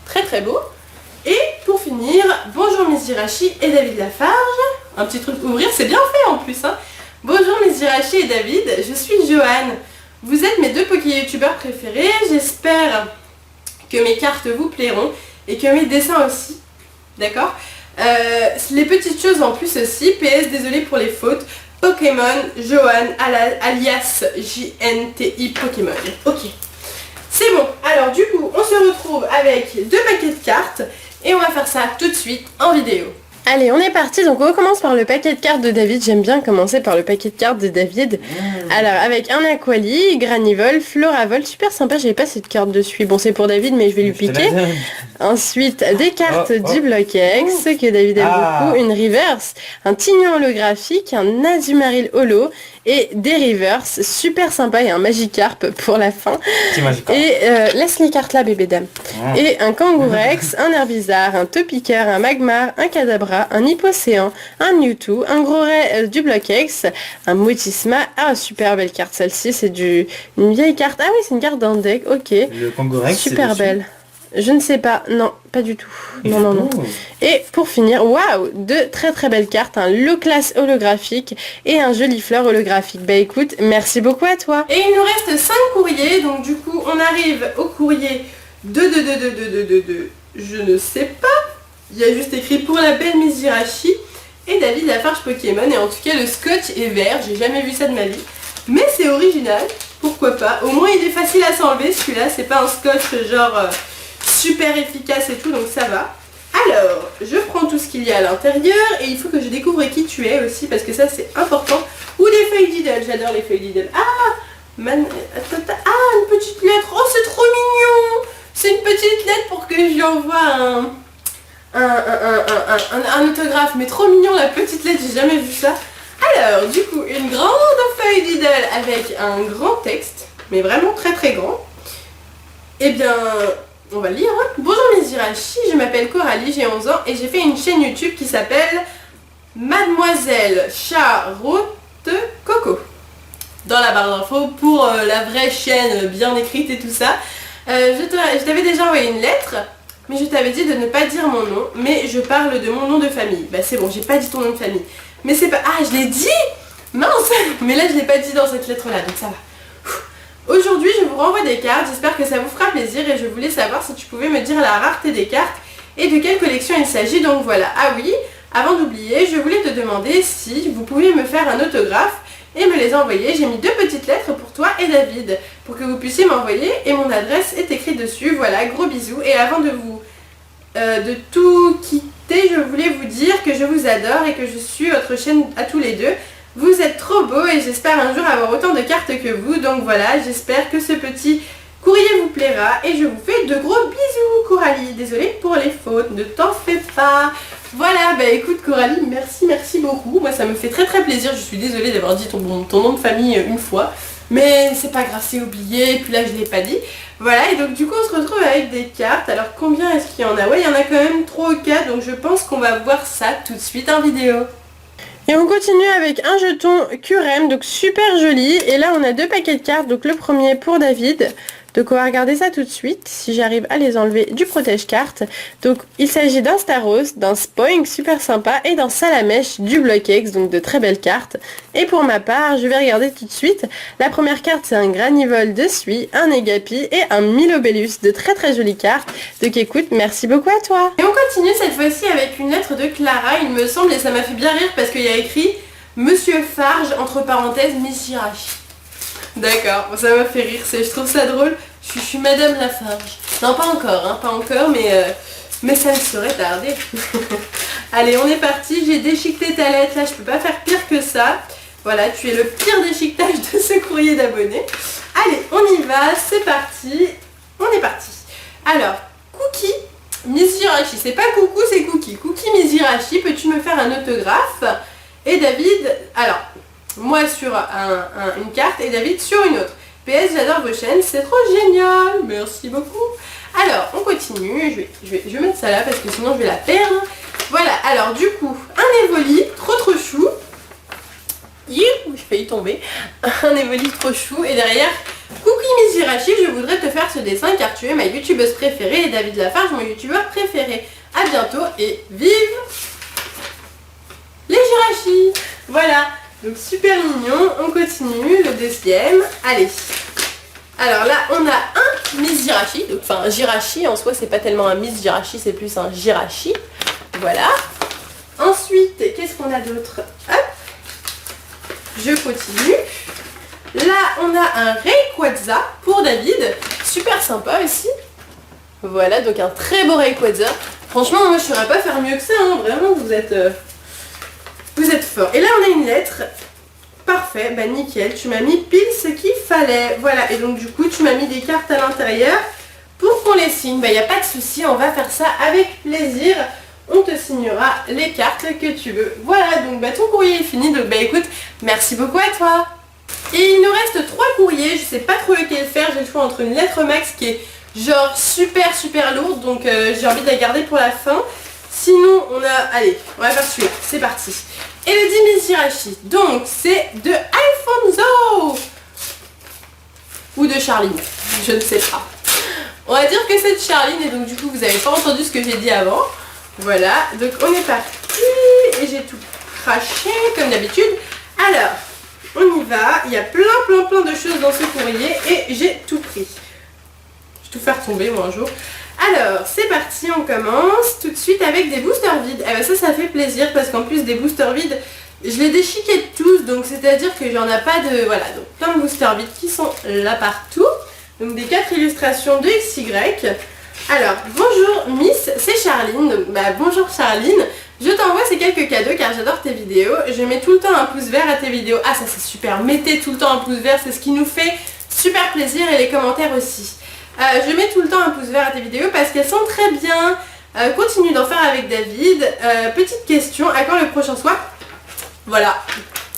Très beau. Et pour finir, bonjour Miss Jirachi et David Lafarge. Un petit truc ouvrir, c'est bien fait en plus. Hein. Bonjour Miss Jirachi et David, je suis Joanne. Vous êtes mes deux Poké-youtubeurs préférés. J'espère que mes cartes vous plairont et que mes dessins aussi. D'accord. Les petites choses en plus aussi. PS, désolé pour les fautes. Pokémon, Joanne, alias JNTI Pokémon. Ok. C'est bon. Alors du coup, on se retrouve avec deux paquets de cartes et on va faire ça tout de suite en vidéo. Allez, on est parti, donc on commence par le paquet de cartes de David. J'aime bien commencer par le paquet de cartes de David. Alors, avec un Aquali, Granivol, Floravol, super sympa, j'avais pas cette carte dessus. Bon, c'est pour David, mais je vais lui piquer. Ensuite, des cartes du Block-X, que David aime beaucoup, une Reverse, un Tignon holographique, un Azumarill holo, et des Reverse, super sympa, et un Magikarp pour la fin. Et laisse les cartes là, bébé dame. Et un Kangourex, un Herbizarre, un Topiqueur, un Magmar, un Kadabra, un Hippocéan, un Mewtwo, un gros ray du Block-X, un Mutisma. Ah, super belle carte celle-ci, c'est une vieille carte. Ah oui, c'est une carte d'un deck, ok. Le Kangourex, super belle. Je ne sais pas, non, pas du tout. Non. Et pour finir, waouh, deux très très belles cartes, un low class holographique et un joli fleur holographique. Bah écoute, merci beaucoup à toi. Et il nous reste 5 courriers, donc du coup on arrive au courrier de je ne sais pas. Il y a juste écrit pour la belle Miss Jirachi et David Lafarge Pokémon. Et en tout cas le scotch est vert, j'ai jamais vu ça de ma vie. Mais c'est original, pourquoi pas. Au moins il est facile à s'enlever celui-là, c'est pas un scotch genre super efficace et tout, donc ça va. Alors, je prends tout ce qu'il y a à l'intérieur et il faut que je découvre qui tu es aussi parce que ça c'est important. Ou des feuilles Diddle, j'adore les feuilles Diddle. Ah, une petite lettre, oh c'est trop mignon. C'est une petite lettre pour que je lui envoie un autographe, mais trop mignon la petite lettre, j'ai jamais vu ça. Alors, du coup, une grande feuille Diddle avec un grand texte, mais vraiment très très grand. Eh bien, on va lire. Bonjour Miss Jirachi, je m'appelle Coralie, j'ai 11 ans et j'ai fait une chaîne YouTube qui s'appelle Mademoiselle Charotte Coco. Dans la barre d'infos pour la vraie chaîne bien écrite et tout ça. Je t'avais déjà envoyé une lettre, mais je t'avais dit de ne pas dire mon nom, mais je parle de mon nom de famille. Bah c'est bon, j'ai pas dit ton nom de famille. Mais c'est pas... Ah, je l'ai dit. Mince. Mais là, je l'ai pas dit dans cette lettre-là, donc ça va. Aujourd'hui, je vous renvoie des cartes, j'espère que ça vous fera plaisir et je voulais savoir si tu pouvais me dire la rareté des cartes et de quelle collection il s'agit, donc voilà. Ah oui, avant d'oublier, je voulais te demander si vous pouviez me faire un autographe et me les envoyer. J'ai mis 2 petites lettres pour toi et David, pour que vous puissiez m'envoyer et mon adresse est écrite dessus, voilà, gros bisous. Et avant de tout quitter, je voulais vous dire que je vous adore et que je suis votre chaîne à tous les deux. Vous êtes trop beaux et j'espère un jour avoir autant de cartes que vous. Donc voilà, j'espère que ce petit courrier vous plaira. Et je vous fais de gros bisous, Coralie. Désolée pour les fautes, ne t'en fais pas. Voilà, bah écoute Coralie, merci beaucoup. Moi ça me fait très très plaisir. Je suis désolée d'avoir dit ton nom de famille une fois. Mais c'est pas grave, c'est oublié. Et puis là je l'ai pas dit. Voilà, et donc du coup on se retrouve avec des cartes. Alors combien est-ce qu'il y en a? Ouais, il y en a quand même 3 ou 4. Donc je pense qu'on va voir ça tout de suite en vidéo. Et on continue avec un jeton Curem, donc super joli. Et là on a 2 paquets de cartes, donc le premier pour David. Donc on va regarder ça tout de suite, si j'arrive à les enlever du protège-carte. Donc il s'agit d'un Staros, d'un Spoink super sympa et d'un Salamèche du Block-X, donc de très belles cartes. Et pour ma part, je vais regarder tout de suite. La première carte c'est un Granivol de Suie, un Negapi et un Milobellus, de très très jolies cartes. Donc écoute, merci beaucoup à toi. Et on continue cette fois-ci avec une lettre de Clara, il me semble, et ça m'a fait bien rire parce qu'il y a écrit Monsieur Farge, entre parenthèses, Miss Jirachi. D'accord, ça m'a fait rire, je trouve ça drôle. Je suis Madame Lafarge. Non, pas encore, mais ça ne saurait tarder. Allez, on est parti, j'ai déchiqueté ta lettre, là je peux pas faire pire que ça. Voilà, tu es le pire déchiquetage de ce courrier d'abonnés. Allez, on y va, c'est parti. On est parti. Alors, Cookie Miss Jirachi, c'est pas Coucou, c'est Cookie. Cookie Miss Jirachi, peux-tu me faire un autographe? Et David, alors... Moi sur une carte et David sur une autre. PS, j'adore vos chaînes, c'est trop génial. Merci beaucoup. Alors, on continue. Je vais mettre ça là parce que sinon je vais la perdre. Voilà, alors du coup, un Evoli, trop chou. J'ai failli tomber. Un Evoli trop chou. Et derrière, Cookie Miss Jirachi, je voudrais te faire ce dessin car tu es ma youtubeuse préférée et David Lafarge, mon youtubeur préféré. A bientôt et vive les Jirachi. Voilà. Donc super mignon, on continue, le deuxième, allez. Alors là on a un Miss Jirachi, donc enfin Jirachi en soi c'est pas tellement un Miss Jirachi, c'est plus un Jirachi. Voilà. Ensuite, qu'est-ce qu'on a d'autre? Hop, je continue. Là on a un Rayquaza pour David, super sympa aussi. Voilà, donc un très beau Rayquaza. Franchement, moi je saurais pas faire mieux que ça, hein. Vraiment, vous êtes forts. Et là, on a une lettre. Parfait, bah nickel, tu m'as mis pile ce qu'il fallait. Voilà, et donc du coup, tu m'as mis des cartes à l'intérieur pour qu'on les signe. Bah, il n'y a pas de souci, on va faire ça avec plaisir. On te signera les cartes que tu veux. Voilà, donc bah, ton courrier est fini. Donc bah écoute, merci beaucoup à toi. Et il nous reste 3 courriers, je sais pas trop lequel faire. J'ai le choix entre une lettre max qui est genre super lourde, donc j'ai envie de la garder pour la fin. Sinon, on a... Allez, on va faire celui-là, c'est parti. Elodie Mizirachi, donc c'est de Alfonso ou de Charline, je ne sais pas. On va dire que c'est de Charline et donc du coup vous n'avez pas entendu ce que j'ai dit avant. Voilà, donc on est parti et j'ai tout craché comme d'habitude. Alors, on y va, il y a plein de choses dans ce courrier et j'ai tout pris. Je vais tout faire tomber moi un jour. Alors, c'est parti, on commence tout de suite avec des boosters vides. Eh ben ça fait plaisir parce qu'en plus des boosters vides, je les déchiquette tous, donc c'est-à-dire que j'en ai pas de... Voilà, donc plein de boosters vides qui sont là partout. Donc des 4 illustrations de XY. Alors, bonjour Miss, c'est Charline. Donc, bah, bonjour Charline. Je t'envoie ces quelques cadeaux car j'adore tes vidéos. Je mets tout le temps un pouce vert à tes vidéos. Ah, ça c'est super, mettez tout le temps un pouce vert, c'est ce qui nous fait super plaisir et les commentaires aussi. Je mets tout le temps un pouce vert à tes vidéos parce qu'elles sont très bien. Continue d'en faire avec David. Petite question, à quand le prochain swap? Voilà,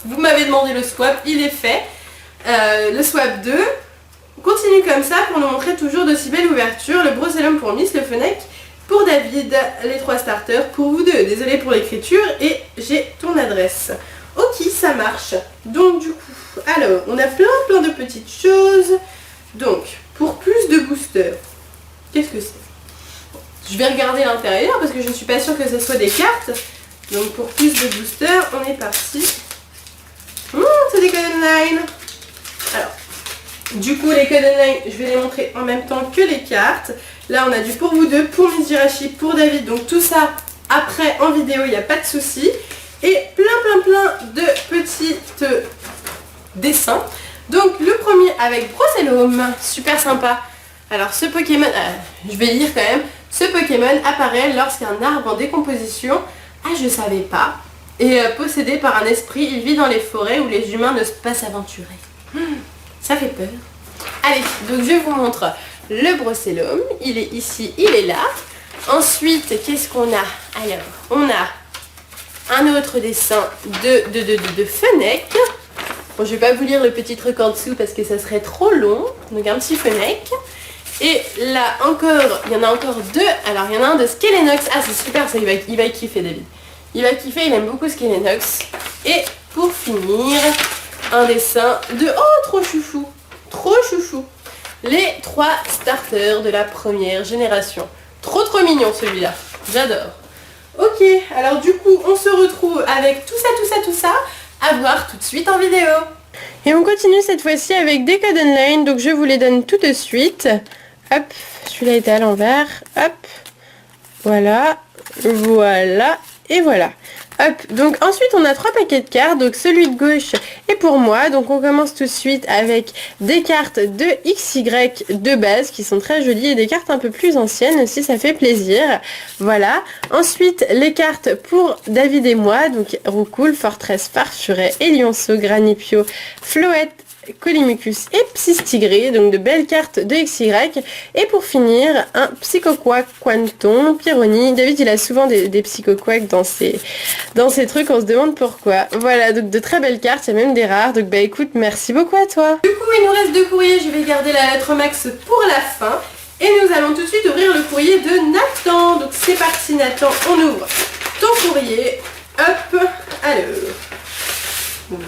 vous m'avez demandé le swap, il est fait. Le swap 2. Continue comme ça pour nous montrer toujours de si belles ouvertures. Le Brocellum pour Miss, le Fennec pour David, les 3 starters pour vous deux. Désolée pour l'écriture et j'ai ton adresse. Ok, ça marche. Donc du coup, alors, on a plein de petites choses. Donc, pour plus de boosters, qu'est-ce que c'est? Je vais regarder l'intérieur parce que je ne suis pas sûre que ce soit des cartes. Donc pour plus de boosters, on est parti. C'est des codes online. Alors, du coup les codes online, je vais les montrer en même temps que les cartes. Là on a du pour vous deux, pour Mizirachi, pour David. Donc tout ça après en vidéo, il n'y a pas de souci. Et plein de petits dessins. Donc le premier avec Brocellum, super sympa. Alors ce Pokémon, je vais lire quand même. Ce Pokémon apparaît lorsqu'un arbre en décomposition, je savais pas, est possédé par un esprit. Il vit dans les forêts où les humains n'osent pas s'aventurer. Ça fait peur. Allez, donc je vous montre le Brocellum. Il est ici, il est là. Ensuite, qu'est-ce qu'on a? Alors, on a un autre dessin de Fennec. Bon, je vais pas vous lire le petit truc en dessous parce que ça serait trop long. Donc un petit Fennec. Et là encore, il y en a encore 2. Alors il y en a un de Skelenox. Ah c'est super ça, il va kiffer David. Il va kiffer, il aime beaucoup Skelenox. Et pour finir, un dessin de... Oh trop chouchou. Trop chouchou. Les 3 starters de la première génération. Trop mignon celui-là. J'adore. Ok, alors du coup on se retrouve avec tout ça à voir tout de suite en vidéo. Et on continue cette fois-ci avec des codes online, donc je vous les donne tout de suite. Hop, celui-là était à l'envers. Hop, voilà, et voilà. Hop, donc ensuite on a 3 paquets de cartes, donc celui de gauche est pour moi. Donc on commence tout de suite avec des cartes de XY de base qui sont très jolies et des cartes un peu plus anciennes aussi, ça fait plaisir. Voilà, ensuite les cartes pour David et moi, donc Roucoule, Fortress, Farfuret, Elionceau, Granipio, Floette, Colimucus et Psystigré, donc de belles cartes de XY. Et pour finir, un Psychoquack Quanton, Pyrrhony. David il a souvent des Psychoquack dans ses trucs, on se demande pourquoi. Voilà, donc de très belles cartes, il y a même des rares, donc bah écoute, merci beaucoup à toi. Du coup il nous reste 2 courriers, je vais garder la lettre max pour la fin. Et nous allons tout de suite ouvrir le courrier de Nathan. Donc c'est parti Nathan, on ouvre ton courrier. Hop, alors,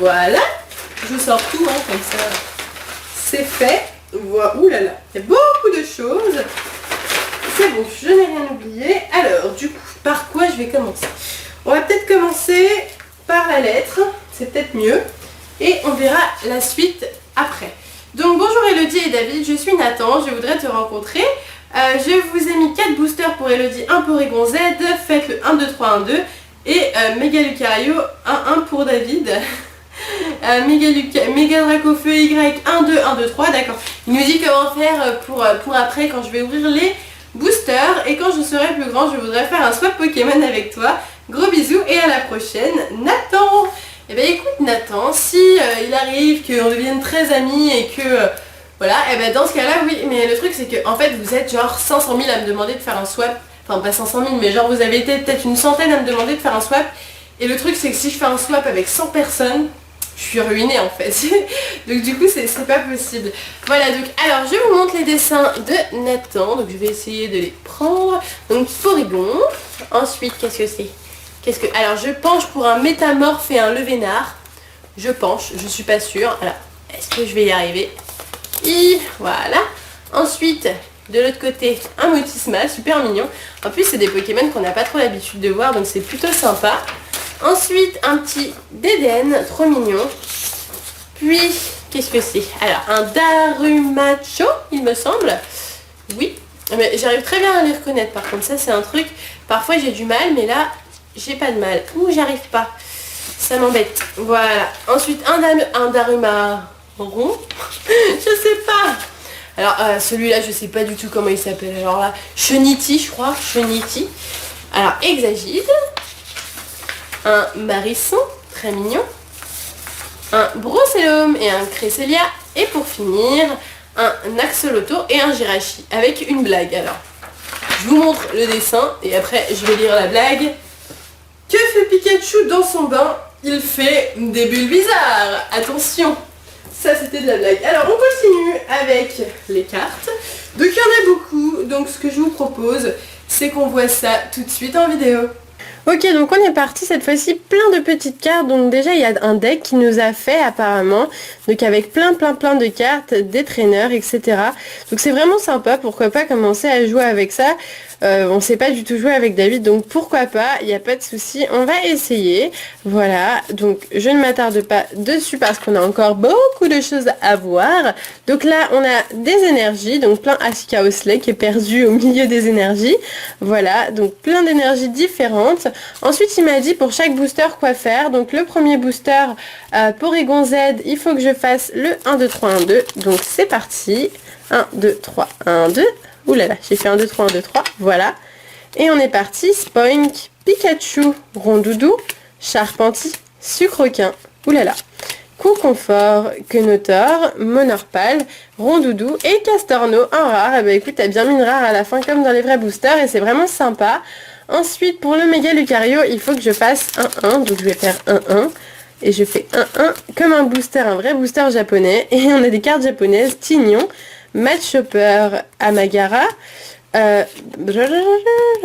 voilà. Je sors tout comme ça. C'est fait. Voilà. Ouh là là. Il y a beaucoup de choses. C'est bon, je n'ai rien oublié. Alors, du coup, par quoi je vais commencer? On va peut-être commencer par la lettre. C'est peut-être mieux. Et on verra la suite après. Donc, bonjour Elodie et David. Je suis Nathan. Je voudrais te rencontrer. Je vous ai mis 4 boosters pour Elodie, 1 pour Egon Z. Faites le 1, 2, 3, 1, 2. Et Méga Lucario, 1, 1 pour David. Méga Dracofeu Y 1, 2, 1, 2, 3, d'accord. Il nous dit comment faire pour après quand je vais ouvrir les booster. Et quand je serai plus grand, je voudrais faire un swap Pokémon avec toi. Gros bisous et à la prochaine, Nathan. Et ben écoute Nathan, si il arrive qu'on devienne très amis et que... voilà, et ben dans ce cas-là, oui, mais le truc c'est que en fait vous êtes genre 500 000 à me demander de faire un swap. Enfin pas 500 000, mais genre vous avez été peut-être une centaine à me demander de faire un swap. Et le truc c'est que si je fais un swap avec 100 personnes, je suis ruinée en fait. Donc du coup c'est pas possible. Voilà, donc alors je vous montre les dessins de Nathan. Donc je vais essayer de les prendre. Donc Porygon. Ensuite qu'est-ce que c'est? Alors je penche pour un métamorphe et un levénard. Je penche, je suis pas sûre. Alors, est-ce que je vais y arriver? Voilà. Ensuite, de l'autre côté, un Motisma, super mignon. En plus, c'est des Pokémon qu'on n'a pas trop l'habitude de voir, donc c'est plutôt sympa. Ensuite, un petit Dédenne, trop mignon. Puis, qu'est-ce que c'est? Alors, un Darumacho, il me semble. Oui, mais j'arrive très bien à les reconnaître. Par contre, ça, c'est un truc... Parfois, j'ai du mal, mais là, j'ai pas de mal. Ouh, j'arrive pas. Ça m'embête. Voilà. Ensuite, un Darumaron. Je sais pas. Alors, celui-là, je sais pas du tout comment il s'appelle. Alors là, Cheniti, je crois. Cheniti. Alors, Exagide. Un Marisson, très mignon. Un Brocellum et un Cresselia. Et pour finir, un Axolotl et un Jirachi. Avec une blague. Alors, je vous montre le dessin et après, je vais lire la blague. Que fait Pikachu dans son bain? Il fait des bulles bizarres. Attention. Ça c'était de la blague. Alors on continue avec les cartes. Donc il y en a beaucoup. Donc ce que je vous propose, c'est qu'on voit ça tout de suite en vidéo. Ok, donc on est parti cette fois-ci plein de petites cartes. Donc déjà il y a un deck qui nous a fait apparemment. Donc avec plein de cartes, des traîneurs, etc. Donc c'est vraiment sympa. Pourquoi pas commencer à jouer avec ça. On sait pas du tout jouer avec David, donc pourquoi pas, il n'y a pas de souci, on va essayer. Voilà, donc je ne m'attarde pas dessus parce qu'on a encore beaucoup de choses à voir. Donc là, on a des énergies, donc plein Chaosley qui est perdu au milieu des énergies. Voilà, donc plein d'énergies différentes. Ensuite, il m'a dit pour chaque booster quoi faire. Donc le premier booster, Porygon Z, il faut que je fasse le 1, 2, 3, 1, 2. Donc c'est parti. 1, 2, 3, 1, 2. Ouh là là, j'ai fait 1, 2, 3, 1, 2, 3, voilà. Et on est parti, Spoink, Pikachu, Rondoudou, Charpenti, Sucrequin, ouh là là. Couconfort, Quenotor, Monorpal, Rondoudou et Castorno, un rare. Et bah écoute, t'as bien mis une rare à la fin comme dans les vrais boosters et c'est vraiment sympa. Ensuite, pour le méga Lucario, il faut que je fasse 1-1, donc je vais faire 1-1. Et je fais 1-1 comme un booster, un vrai booster japonais. Et on a des cartes japonaises, Tignon, Matchopper, Amagara,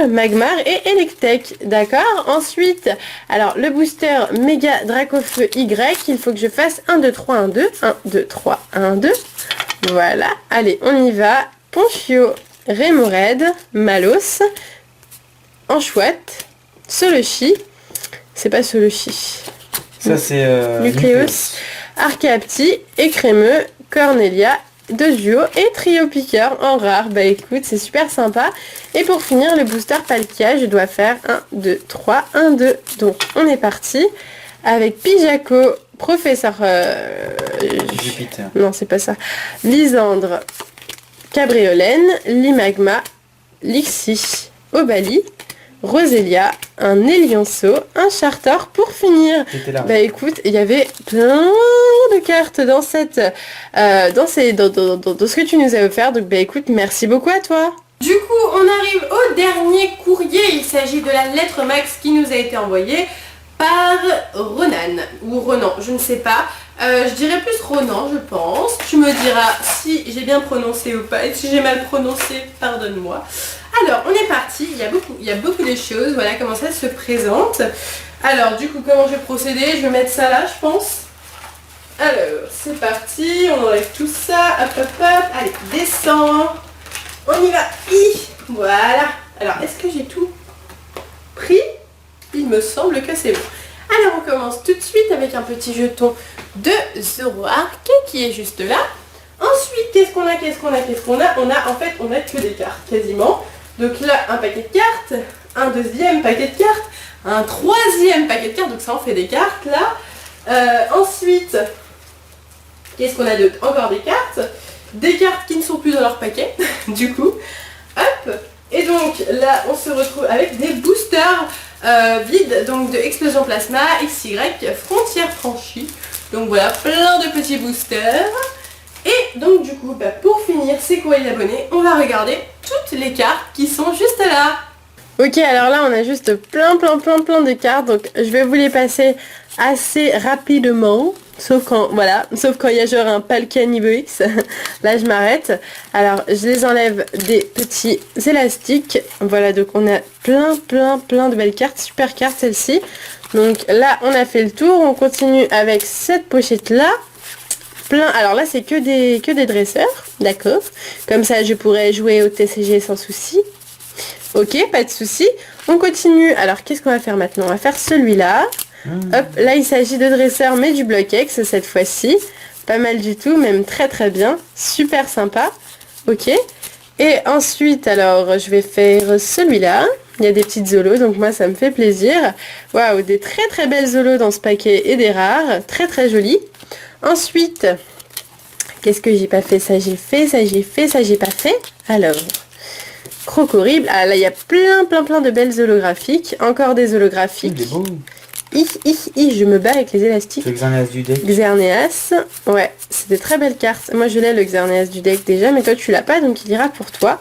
Magmar et Electek, d'accord. Ensuite, alors le booster Méga Dracofeu Y, il faut que je fasse 1, 2, 3, 1, 2, 1, 2, 3, 1, 2, voilà, allez, on y va. Ponchio, Remoraid, Malos, Anchouette, Solochi, c'est pas Solochi, ça c'est Nucleus, Archaeapti, Écrémeux, Cornelia, de duo et trio piqueur en rare. Bah écoute, c'est super sympa. Et pour finir, le booster Palkia, je dois faire 1, 2, 3, 1, 2. Donc on est parti avec Pijaco, Professeur... Jupiter. Non, c'est pas ça. Lysandre, Cabriolène, Limagma, Lixie, Obali, Roselia, un Élionceau, un Charter pour finir. Bah écoute, il y avait plein de cartes dans cette dans ce que tu nous as offert. Donc bah écoute, merci beaucoup à toi. Du coup, on arrive au dernier courrier. Il s'agit de la lettre Max qui nous a été envoyée par Ronan ou Ronan, je ne sais pas. Je dirais plus Ronan, je pense. Tu me diras si j'ai bien prononcé ou pas. Et si j'ai mal prononcé, pardonne-moi. Alors, on est parti. Il y a beaucoup de choses. Voilà comment ça se présente. Alors, du coup, comment je vais procéder? Je vais mettre ça là, je pense. Alors, c'est parti. On enlève tout ça. Hop, hop, hop. Allez, descend. On y va. Voilà. Alors, est-ce que j'ai tout pris? Il me semble que c'est bon. Alors, on commence tout de suite avec un petit jeton de Zoroark qui est juste là. Ensuite, qu'est-ce qu'on a? On a que des cartes, quasiment. Donc là, un paquet de cartes, un deuxième paquet de cartes, un troisième paquet de cartes, donc ça en fait des cartes, là. Ensuite, qu'est-ce qu'on a d'autre? Encore des cartes qui ne sont plus dans leur paquet, du coup. Hop, Et donc là on se retrouve avec des boosters vides, donc de Explosion Plasma, XY, Frontières Franchies. Donc voilà, plein de petits boosters. Et donc du coup, pour finir ces courriers d'abonnés, on va regarder toutes les cartes qui sont juste là. Ok, alors là on a juste plein de cartes, donc je vais vous les passer assez rapidement. Sauf quand, voilà, sauf quand il y a genre un Palkia niveau X, là je m'arrête. Alors je les enlève des petits élastiques. Voilà, donc on a plein de belles cartes, super cartes celle-ci. Donc là on a fait le tour, on continue avec cette pochette là. Alors là c'est que des dresseurs, d'accord. Comme ça je pourrais jouer au TCG sans souci. Ok, pas de souci. On continue, alors qu'est-ce qu'on va faire maintenant? On va faire celui-là. Hop, là il s'agit de dresseurs mais du bloc X cette fois-ci. Pas mal du tout, même très bien. Super sympa. Ok. Et ensuite, alors je vais faire celui-là. Il y a des petites zolos, donc moi ça me fait plaisir. Waouh, des très belles zolos dans ce paquet et des rares. Très jolies. Ensuite, qu'est-ce que j'ai pas fait? Ça j'ai fait, ça j'ai fait, ça j'ai pas fait. Alors, Crocorrible. Ah là il y a plein de belles holographiques. Encore des holographiques. Il est beau. Je me bats avec les élastiques. Le Xerneas du deck. Xerneas, ouais, c'est des très belles cartes. Moi je l'ai le Xerneas du deck déjà, mais toi tu l'as pas, donc il ira pour toi.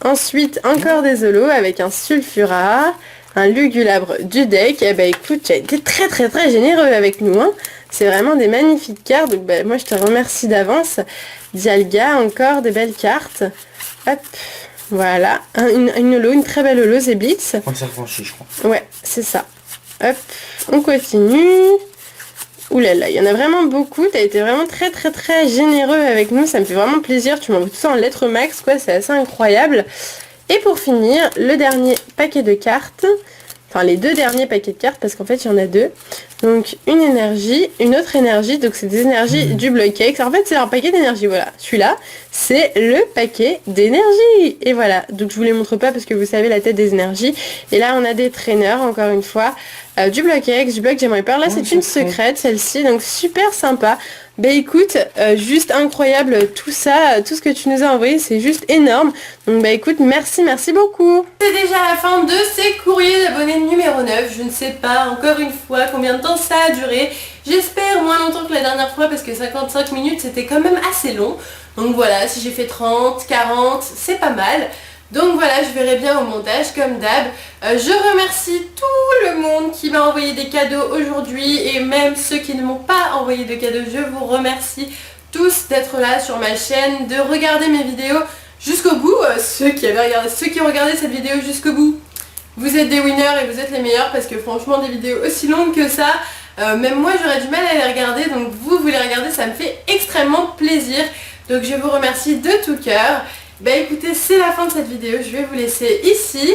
Ensuite, encore des holos avec un Sulfura, un Lugulabre du deck. Et bah écoute, tu as été très généreux avec nous, hein. C'est vraiment des magnifiques cartes, donc bah, moi je te remercie d'avance. Dialga, encore des belles cartes. Hop, voilà, une holo, une très belle holo, c'est Blitz. Frontières Franchies, je crois. Ouais, c'est ça. Hop, on continue. Ouh là là, il y en a vraiment beaucoup. Tu as été vraiment très généreux avec nous. Ça me fait vraiment plaisir. Tu m'envoies tout ça en lettres max, quoi. C'est assez incroyable. Et pour finir, le dernier paquet de cartes. Enfin, les deux derniers paquets de cartes, parce qu'en fait, il y en a deux. Donc, une énergie, une autre énergie. Donc, c'est des énergies du bloc X. En fait, c'est un paquet d'énergie. Voilà, celui-là, c'est le paquet d'énergie. Et voilà, donc je vous les montre pas parce que vous savez la tête des énergies. Et là, on a des traîneurs, encore une fois. Du bloc X, du bloc J'aimerais Peur. Là, c'est une secrète, celle-ci. Donc, super sympa. Bah écoute, juste incroyable tout ça, tout ce que tu nous as envoyé, c'est juste énorme. Donc bah écoute, merci beaucoup. C'est déjà la fin de ces courriers d'abonnés numéro 9. Je ne sais pas encore une fois combien de temps ça a duré. J'espère moins longtemps que la dernière fois parce que 55 minutes c'était quand même assez long. Donc voilà, si j'ai fait 30, 40, c'est pas mal. Donc voilà, je verrai bien au montage comme d'hab. Je remercie tout le monde qui m'a envoyé des cadeaux aujourd'hui et même ceux qui ne m'ont pas envoyé de cadeaux. Je vous remercie tous d'être là sur ma chaîne, de regarder mes vidéos jusqu'au bout. Ceux qui ont regardé cette vidéo jusqu'au bout, vous êtes des winners et vous êtes les meilleurs parce que franchement des vidéos aussi longues que ça, même moi j'aurais du mal à les regarder. Donc vous les regardez, ça me fait extrêmement plaisir. Donc je vous remercie de tout cœur. Bah écoutez, c'est la fin de cette vidéo, je vais vous laisser ici.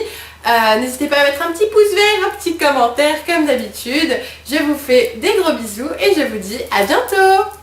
N'hésitez pas à mettre un petit pouce vert, un petit commentaire comme d'habitude. Je vous fais des gros bisous et je vous dis à bientôt.